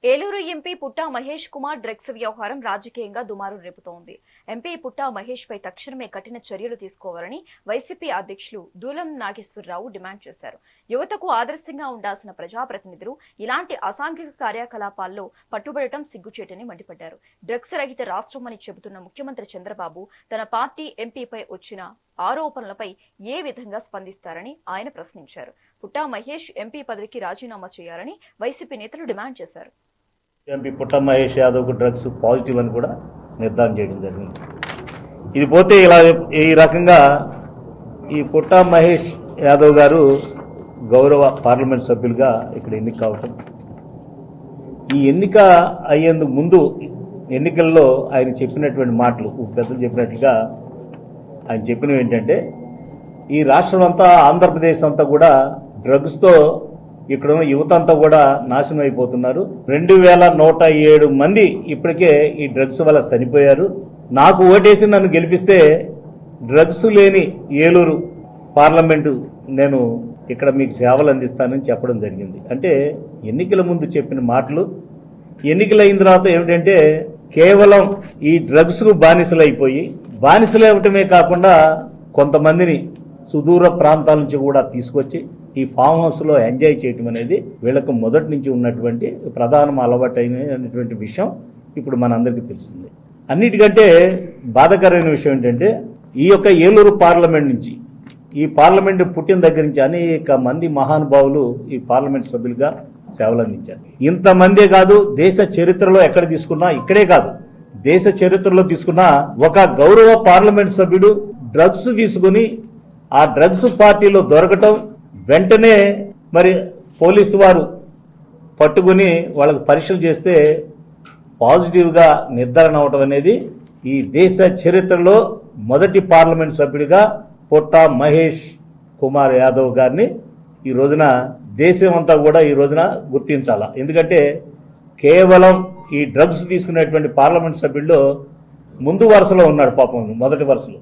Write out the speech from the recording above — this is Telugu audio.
ఏలూరు ఎంపీ పుట్టా మహేష్ కుమార్ డ్రగ్స్ వ్యవహారం రాజకీయంగా దుమారం రేపుతోంది. ఎంపీ పుట్టా మహేష్ పై తక్షణమే కఠిన చర్యలు తీసుకోవాలని వైసీపీ అధ్యక్షులు దూలం నాగేశ్వరరావు డిమాండ్ చేశారు. యువతకు ఆదర్శంగా ఉండాల్సిన ప్రజాప్రతినిధులు ఇలాంటి అసాంఘిక కార్యకలాపాల్లో పట్టుబడటం సిగ్గుచేటని మండిపడ్డారు. డ్రగ్స్ రహిత రాష్ట్రమని చెబుతున్న ముఖ్యమంత్రి చంద్రబాబు తన పార్టీ ఎంపీపై వచ్చిన ఆరోపణలపై ఏ విధంగా స్పందిస్తారని ఆయన ప్రశ్నించారు. పుట్టా మహేష్ ఎంపీ పదవికి రాజీనామా చేయాలని వైసీపీ నేతలు డిమాండ్ చేశారు. ఎంపీ పుట్టా మహేష్ యాదవ్కు డ్రగ్స్ పాజిటివ్ అని కూడా నిర్ధారణ చేయడం జరిగింది. ఇది పోతే ఇలా ఈ రకంగా ఈ పుట్టా మహేష్ యాదవ్ గారు గౌరవ పార్లమెంట్ సభ్యులుగా ఇక్కడ ఎన్నిక కావటం, ఈ ఎన్నిక అయ్యేందుకు ముందు ఎన్నికల్లో ఆయన చెప్పినటువంటి మాటలు పెద్దలు చెప్పినట్లుగా ఆయన చెప్పినవి ఏంటంటే, ఈ రాష్ట్రం అంతా ఆంధ్రప్రదేశ్ అంతా కూడా డ్రగ్స్తో ఇక్కడ ఉన్న యువత అంతా కూడా నాశనం అయిపోతున్నారు. 2107 మంది ఇప్పటికే ఈ డ్రగ్స్ వల్ల చనిపోయారు. నాకు ఓటేసి నన్ను గెలిపిస్తే డ్రగ్స్ లేని ఏలూరు పార్లమెంటు నేను ఇక్కడ మీకు సేవలు అందిస్తానని చెప్పడం జరిగింది. అంటే ఎన్నికల ముందు చెప్పిన మాటలు ఎన్నికలు అయిన తర్వాత ఏమిటంటే కేవలం ఈ డ్రగ్స్కు బానిసలైపోయి, బానిసలు ఇవ్వటమే కాకుండా కొంతమందిని సుదూర ప్రాంతాల నుంచి కూడా తీసుకొచ్చి ఈ ఫామ్ హౌస్లో ఎంజాయ్ చేయటం అనేది వీళ్ళకు మొదటి నుంచి ఉన్నటువంటి ప్రధాన అలవాటు అయినటువంటి విషయం ఇప్పుడు మనందరికీ తెలుస్తుంది. అన్నిటికంటే బాధాకరమైన విషయం ఏంటంటే, ఈ యొక్క ఏలూరు పార్లమెంట్ నుంచి, ఈ పార్లమెంట్ పుట్టిన దగ్గర నుంచి అనేక మంది మహానుభావులు ఈ పార్లమెంట్ సభ్యులుగా సేవలు అందించారు. ఇంతమందే కాదు, దేశ చరిత్రలో ఎక్కడ తీసుకున్నా, ఇక్కడే కాదు దేశ చరిత్రలో తీసుకున్నా ఒక గౌరవ పార్లమెంట్ సభ్యుడు డ్రగ్స్ తీసుకుని ఆ డ్రగ్స్ పార్టీలో దొరకటం, వెంటనే మరి పోలీసు వారు పట్టుకుని వాళ్ళకు పరీక్షలు చేస్తే పాజిటివ్గా నిర్ధారణ అవటం అనేది ఈ దేశ చరిత్రలో మొదటి పార్లమెంట్ సభ్యుడిగా పుట్టా మహేష్ కుమార్ యాదవ్ గారిని ఈ రోజున దేశం అంతా కూడా ఈ రోజున గుర్తించాలా. ఎందుకంటే కేవలం ఈ డ్రగ్స్ తీసుకునేటువంటి పార్లమెంట్ సభ్యుల్లో ముందు వరుసలో ఉన్నాడు, పాపం మొదటి వరుసలో.